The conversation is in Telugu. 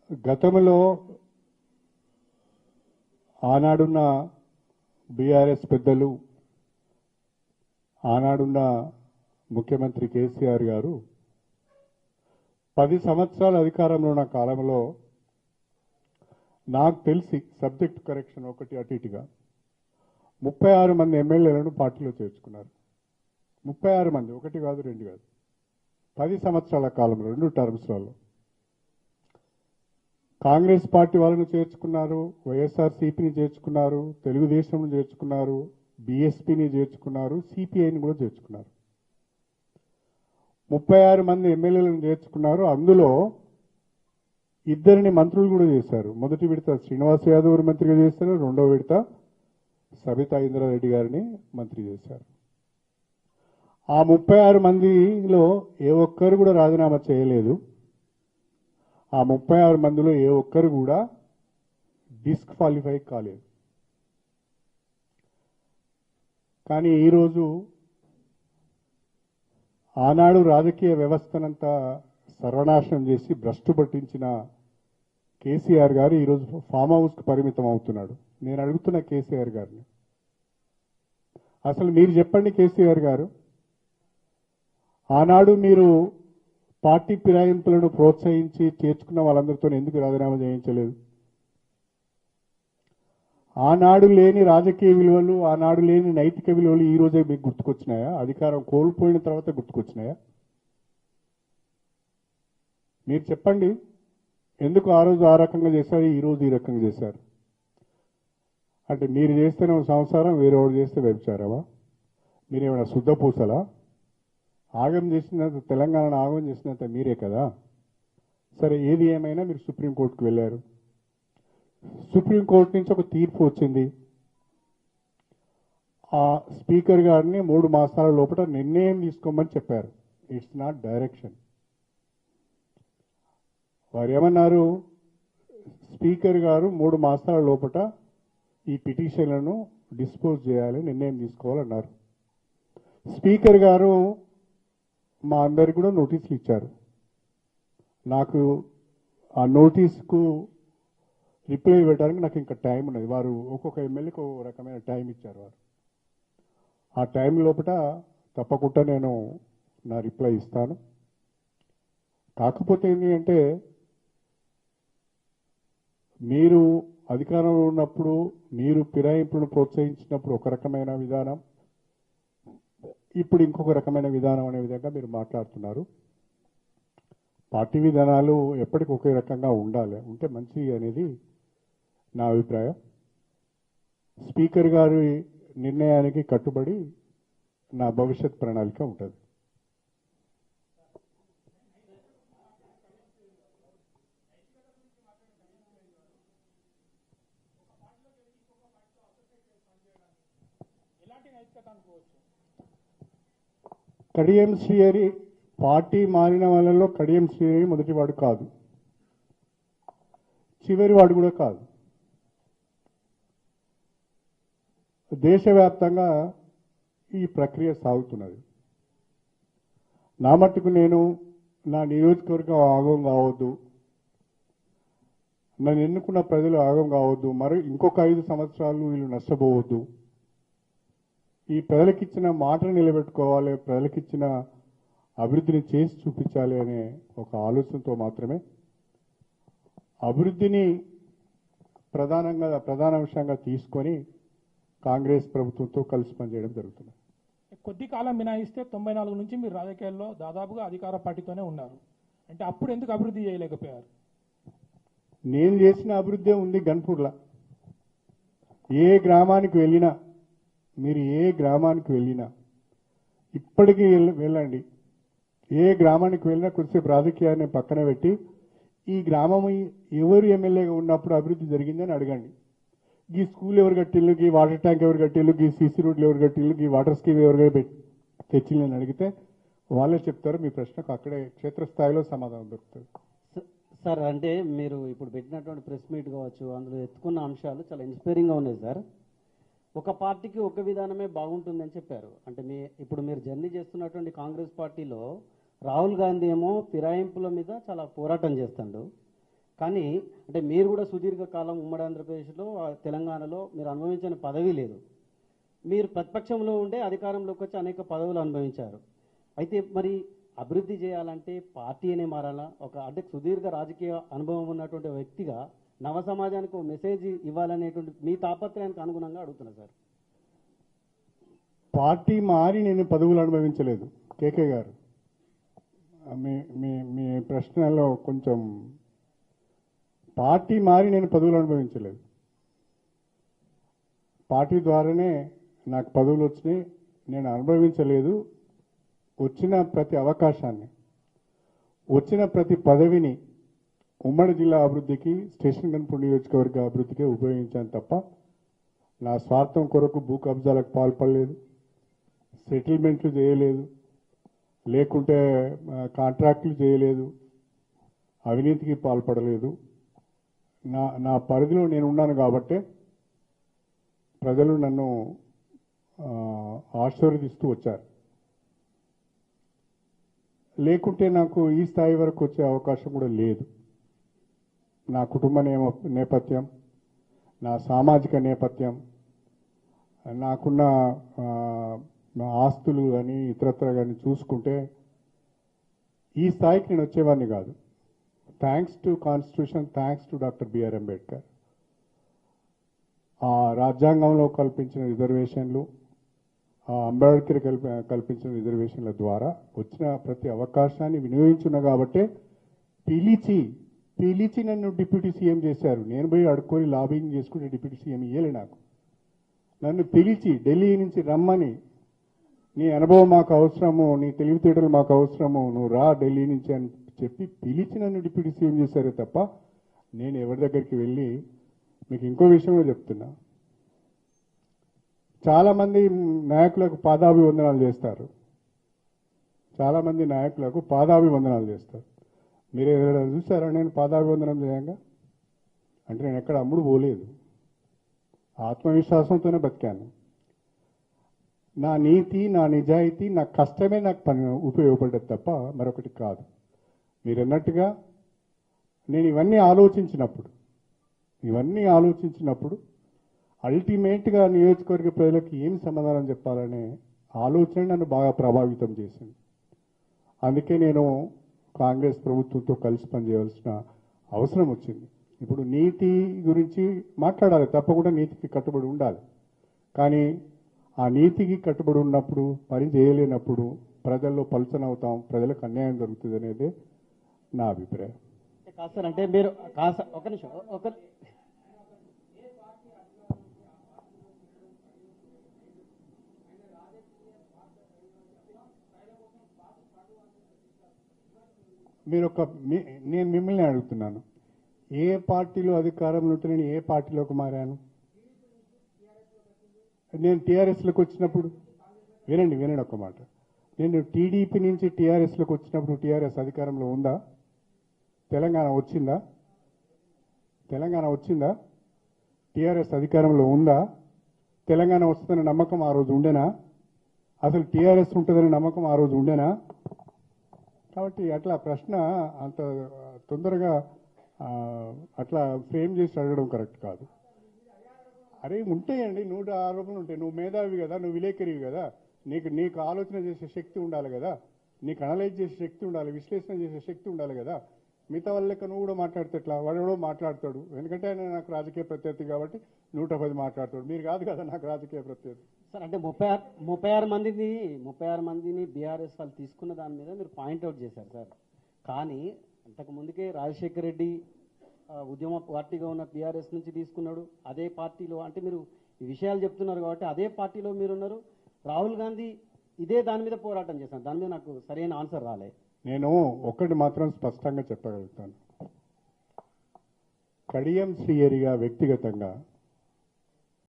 గతంలో ఆనాడున్న బీఆర్ఎస్ పెద్దలు, ఆనాడున్న ముఖ్యమంత్రి కేసీఆర్ గారు 10 సంవత్సరాల అధికారంలో ఉన్న కాలంలో నాకు తెలిసి సబ్జెక్ట్ కరెక్షన్ ఒకటి అటు ఇటుగా 36 మంది ఎమ్మెల్యేలను పార్టీలో చేర్చుకున్నారు. 36 మంది, ఒకటి కాదు రెండు కాదు, 10 సంవత్సరాల కాలంలో 2 టర్మ్స్లలో కాంగ్రెస్ పార్టీ వాళ్ళను చేర్చుకున్నారు, వైఎస్ఆర్సీపీని చేర్చుకున్నారు, తెలుగుదేశంను చేర్చుకున్నారు, బీఎస్పీని చేర్చుకున్నారు, సిపిఐని కూడా చేర్చుకున్నారు. 36 మంది ఎమ్మెల్యేలను చేర్చుకున్నారు. అందులో 2 మంత్రులు కూడా చేశారు. మొదటి విడత శ్రీనివాస్ యాదవ్ మంత్రిగా చేశారు, రెండో విడత సబితా ఇంద్రారెడ్డి గారిని మంత్రి చేశారు. ఆ 36 మందిలో ఏ ఒక్కరు కూడా రాజీనామా చేయలేదు. ఆ 36 మందిలో ఏ ఒక్కరు కూడా డిస్క్వాలిఫై కాలేదు. కానీ ఈరోజు ఆనాడు రాజకీయ వ్యవస్థనంతా సర్వనాశనం చేసి భ్రష్టు పట్టించిన కేసీఆర్ గారు ఈరోజు ఫామ్ హౌస్కు పరిమితం అవుతున్నాడు. నేను అడుగుతున్న కేసీఆర్ గారిని, అసలు మీరు చెప్పండి కేసీఆర్ గారు, ఆనాడు మీరు పార్టీ ఫిరాయింపులను ప్రోత్సహించి చేర్చుకున్న వాళ్ళందరితో ఎందుకు రాజీనామా చేయించలేదు? ఆనాడు లేని రాజకీయ విలువలు, ఆనాడు లేని నైతిక విలువలు ఈ రోజే మీకు గుర్తుకొచ్చినాయా? అధికారం కోల్పోయిన తర్వాత గుర్తుకొచ్చినాయా? మీరు చెప్పండి, ఎందుకు ఆ రోజు ఆ రకంగా చేశారు, ఈ రోజు ఈ రకంగా చేశారు? అంటే మీరు చేస్తేనే సంసారం, వేరే వాడు చేస్తే వ్యభిచారమా? మీరేమైనా శుద్ధ పూసలా? ఆగం చేసినంత, తెలంగాణను ఆగం చేసినంత మీరే కదా. సరే, ఏది ఏమైనా మీరు సుప్రీంకోర్టుకు వెళ్ళారు. సుప్రీంకోర్టు నుంచి ఒక తీర్పు వచ్చింది. ఆ స్పీకర్ గారిని 3 మాసాల లోపల నిర్ణయం తీసుకోమని చెప్పారు. It's not direction. వారు ఏమన్నారు? స్పీకర్ గారు 3 మాసాల లోపల ఈ పిటిషన్లను డిస్పోజ్ చేయాలి, నిర్ణయం తీసుకోవాలన్నారు. స్పీకర్ గారు మా అందరికి కూడా నోటీసులు ఇచ్చారు. నాకు ఆ నోటీస్కు రిప్లై ఇవ్వడానికి నాకు ఇంకా టైం ఉన్నది. వారు ఒక్కొక్క ఎమ్మెల్యేకి ఒక రకమైన టైం ఇచ్చారు. వారు ఆ టైం లోపల తప్పకుండా నేను నా రిప్లై ఇస్తాను. కాకపోతే ఏంటి అంటే, మీరు అధికారంలో ఉన్నప్పుడు మీరు ఫిరాయింపులను ప్రోత్సహించినప్పుడు ఒక రకమైన విధానం, ఇప్పుడు ఇంకొక రకమైన విధానం అనే విధంగా మీరు మాట్లాడుతున్నారు. పార్టీ విధానాలు ఎప్పటికీ ఒకే రకంగా ఉండాలి, ఉంటే మంచిది అనేది నా అభిప్రాయం. స్పీకర్ గారి నిర్ణయానికి కట్టుబడి నా భవిష్యత్ ప్రణాళిక ఉంటుంది. కడియం శ్రీహరి పార్టీ మారిన వాళ్ళలో కడియం శ్రీహరి మొదటివాడు కాదు, చివరివాడు కూడా కాదు. దేశవ్యాప్తంగా ఈ ప్రక్రియ సాగుతున్నది. నా మట్టుకు నేను నా నియోజకవర్గం ఆగం కావద్దు, నన్ను ఎన్నుకున్న ప్రజలు ఆగం కావద్దు, మరి ఇంకొక 5 సంవత్సరాలు వీళ్ళు నష్టపోవద్దు, ఈ ప్రజలకిచ్చిన మాటను నిలబెట్టుకోవాలి, ప్రజలకిచ్చిన అభివృద్ధిని చేసి చూపించాలి అనే ఒక ఆలోచనతో మాత్రమే అభివృద్ధిని ప్రధాన అంశంగా తీసుకొని కాంగ్రెస్ ప్రభుత్వంతో కలిసి పనిచేయడం జరుగుతుంది. కొద్ది కాలం మినహాయిస్తే 94 నుంచి మీరు రాజకీయాల్లో దాదాపుగా అధికార పార్టీతోనే ఉన్నారు. అంటే అప్పుడు ఎందుకు అభివృద్ధి చేయలేకపోయారు? నేను చేసిన అభివృద్ధి ఉంది గన్పూర్లో. ఏ గ్రామానికి వెళ్ళినా, మీరు ఏ గ్రామానికి వెళ్ళినా, ఇప్పటికీ వెళ్ళండి, ఏ గ్రామానికి వెళ్ళినా కొద్దిసేపు రాజకీయాన్ని పక్కన పెట్టి ఈ గ్రామం ఎవరు ఎమ్మెల్యేగా ఉన్నప్పుడు అభివృద్ధి జరిగిందని అడగండి. ఈ స్కూల్ ఎవరు కట్టిల్లు, ఈ వాటర్ ట్యాంక్ ఎవరు కట్టిల్లు, ఈ సీసీ రోడ్లు ఎవరు కట్టిల్లు, ఈ వాటర్ స్కీమ్ ఎవరు తెచ్చిల్లని అడిగితే వాళ్ళే చెప్తారు. మీ ప్రశ్నకు అక్కడే క్షేత్రస్థాయిలో సమాధానం దొరుకుతుంది. సార్, అంటే మీరు ఇప్పుడు పెట్టినటువంటి ప్రెస్ మీట్ కావచ్చు, అందులో ఎత్తుకున్న అంశాలు చాలా ఇన్స్పైరింగ్గా ఉన్నాయి సార్. ఒక పార్టీకి ఒక విధానమే బాగుంటుందని చెప్పారు. అంటే ఇప్పుడు మీరు జర్నీ చేస్తున్నటువంటి కాంగ్రెస్ పార్టీలో రాహుల్ గాంధీ ఏమో ఫిరాయింపుల మీద చాలా పోరాటం చేస్తాడు, కానీ అంటే మీరు కూడా సుదీర్ఘకాలం ఉమ్మడి ఆంధ్రప్రదేశ్లో తెలంగాణలో మీరు అనుభవించిన పదవి లేదు. మీరు ప్రతిపక్షంలో ఉండే అధికారంలోకి వచ్చి అనేక పదవులు అనుభవించారు. అయితే మరి అభివృద్ధి చేయాలంటే పార్టీ అనే మారాలా? అంటే సుదీర్ఘ రాజకీయ అనుభవం ఉన్నటువంటి వ్యక్తిగా నవ సమాజానికి ఒక మెసేజ్ ఇవ్వాలనేటువంటి మీ తాపత్రయానికి అనుగుణంగా అడుగుతున్నా సార్. పార్టీ మారి నేను పదవులు అనుభవించలేదు కేకే గారు. మీ మీ మీ ప్రశ్నలో కొంచెం పార్టీ మారి నేను పదవులు అనుభవించలేదు. పార్టీ ద్వారానే నాకు పదవులు వచ్చినాయి. నేను అనుభవించలేదు. వచ్చిన ప్రతి అవకాశాన్ని, వచ్చిన ప్రతి పదవిని ఉమ్మడి జిల్లా అభివృద్ధికి, స్టేషన్ గన్పూర్ నియోజకవర్గ అభివృద్ధికి ఉపయోగించాను తప్ప నా స్వార్థం కొరకు భూ కబ్జాలకు పాల్పడలేదు, సెటిల్మెంట్లు చేయలేదు, లేకుంటే కాంట్రాక్టులు చేయలేదు, అవినీతికి పాల్పడలేదు. నా పరిధిలో నేను ఉన్నాను కాబట్టే ప్రజలు నన్ను ఆశీర్వదిస్తూ వచ్చారు. లేకుంటే నాకు ఈ స్థాయి వరకు వచ్చే అవకాశం కూడా లేదు. నా కుటుంబ నేపథ్యం, నా సామాజిక నేపథ్యం, నాకున్న నా ఆస్తులు కానీ ఇతరత్ర కానీ చూసుకుంటే ఈ స్థాయికి నేను వచ్చేవాడిని కాదు. Thanks to constitution, thanks to doctor B R Ambedkar. ఆ రాజ్యాంగంలో కల్పించిన రిజర్వేషన్లు, ఆ అంబేద్కర్ కల్పించిన రిజర్వేషన్ల ద్వారా వచ్చిన ప్రతి అవకాశాన్ని వినియోగించున్నా కాబట్టే పిలిచి నన్ను డిప్యూటీ సీఎం చేశారు. నేను పోయి అడుక్కొని లాబింగ్ చేసుకుంటే డిప్యూటీ సీఎం ఇయ్యలే నాకు. నన్ను పిలిచి ఢిల్లీ నుంచి రమ్మని, నీ అనుభవం మాకు అవసరము, నీ తెలివితేటలు మాకు అవసరము, నువ్వు రా ఢిల్లీ నుంచి అని చెప్పి పిలిచి నన్ను డిప్యూటీ సీఎం చేశారే తప్ప నేను ఎవరి దగ్గరికి వెళ్ళి. మీకు ఇంకో విషయం కూడా చెప్తున్నా. చాలామంది నాయకులకు పాదాభివందనాలు చేస్తారు. చాలామంది నాయకులకు పాదాభివందనాలు చేస్తారు. మీరు ఏదైనా చూసారా నేను పాదాభివందనం చేయంగా? అంటే నేను ఎక్కడ అమ్ముడు పోలేదు. ఆత్మవిశ్వాసంతోనే బతికాను. నా నీతి, నా నిజాయితీ, నా కష్టమే నాకు పని ఉపయోగపడ్డది తప్ప మరొకటి కాదు. మీరు అన్నట్టుగా నేను ఇవన్నీ ఆలోచించినప్పుడు అల్టిమేట్గా నియోజకవర్గ ప్రజలకు ఏమి సమాధానం చెప్పాలనే ఆలోచన నన్ను బాగా ప్రభావితం చేసింది. అందుకే నేను కాంగ్రెస్ ప్రభుత్వంతో కలిసి పనిచేయవలసిన అవసరం వచ్చింది. ఇప్పుడు నీతి గురించి మాట్లాడాలి, తప్పకుండా నీతికి కట్టుబడి ఉండాలి. కానీ ఆ నీతికి కట్టుబడి ఉన్నప్పుడు, పని చేయలేనప్పుడు ప్రజల్లో పలుచనవుతాం, ప్రజలకు అన్యాయం జరుగుతుంది అనేది నా అభిప్రాయం. కాదు సార్, అంటే మీరు ఒక నిమిషం నేను మిమ్మల్ని అడుగుతున్నాను, ఏ పార్టీలో అధికారంలో ఉంటే నేను ఏ పార్టీలోకి మారాను? నేను టీఆర్ఎస్లోకి వచ్చినప్పుడు వినండి ఒక్క మాట. నేను టీడీపీ నుంచి టీఆర్ఎస్లోకి వచ్చినప్పుడు టీఆర్ఎస్ అధికారంలో ఉందా? తెలంగాణ వచ్చిందా? టీఆర్ఎస్ అధికారంలో ఉందా? తెలంగాణ వస్తుందనే నమ్మకం ఆ రోజు ఉండేనా? అసలు టీఆర్ఎస్ ఉంటుందనే నమ్మకం ఆ రోజు ఉండేనా? కాబట్టి అట్లా ప్రశ్న అంత తొందరగా అట్లా ఫ్రేమ్ చేసి అడగడం కరెక్ట్ కాదు. అరే ఉంటాయండి, 100 ఆరోపణలు ఉంటాయి. నువ్వు మేధావి కదా, నువ్వు విలేకరివి కదా, నీకు ఆలోచన చేసే శక్తి ఉండాలి కదా, నీకు అనలైజ్ చేసే శక్తి ఉండాలి, విశ్లేషణ చేసే శక్తి ఉండాలి కదా. మిగతా వాళ్ళ లెక్క నువ్వు కూడా మాట్లాడితే ఎట్లా? వాడెవడో మాట్లాడతాడు, ఎందుకంటే ఆయన నాకు రాజకీయ ప్రత్యర్థి కాబట్టి 110 మాట్లాడతాడు. మీరు కాదు కదా నాకు రాజకీయ ప్రత్యర్థి. సార్, అంటే 36 మందిని బీఆర్ఎస్ వాళ్ళు తీసుకున్న దాని మీద మీరు పాయింట్అవుట్ చేశారు సార్. కానీ అంతకు ముందుకే రాజశేఖర రెడ్డి ఉద్యమ పార్టీగా ఉన్న బీఆర్ఎస్ నుంచి తీసుకున్నాడు. అదే పార్టీలో, అంటే మీరు ఈ విషయాలు చెప్తున్నారు కాబట్టి అదే పార్టీలో మీరున్నారు. రాహుల్ గాంధీ ఇదే దాని మీద పోరాటం చేశాను. దాని మీద నాకు సరైన ఆన్సర్ రాలే. నేను ఒకటి మాత్రం స్పష్టంగా చెప్పగలుగుతాను. కడియం శ్రీహరిగా వ్యక్తిగతంగా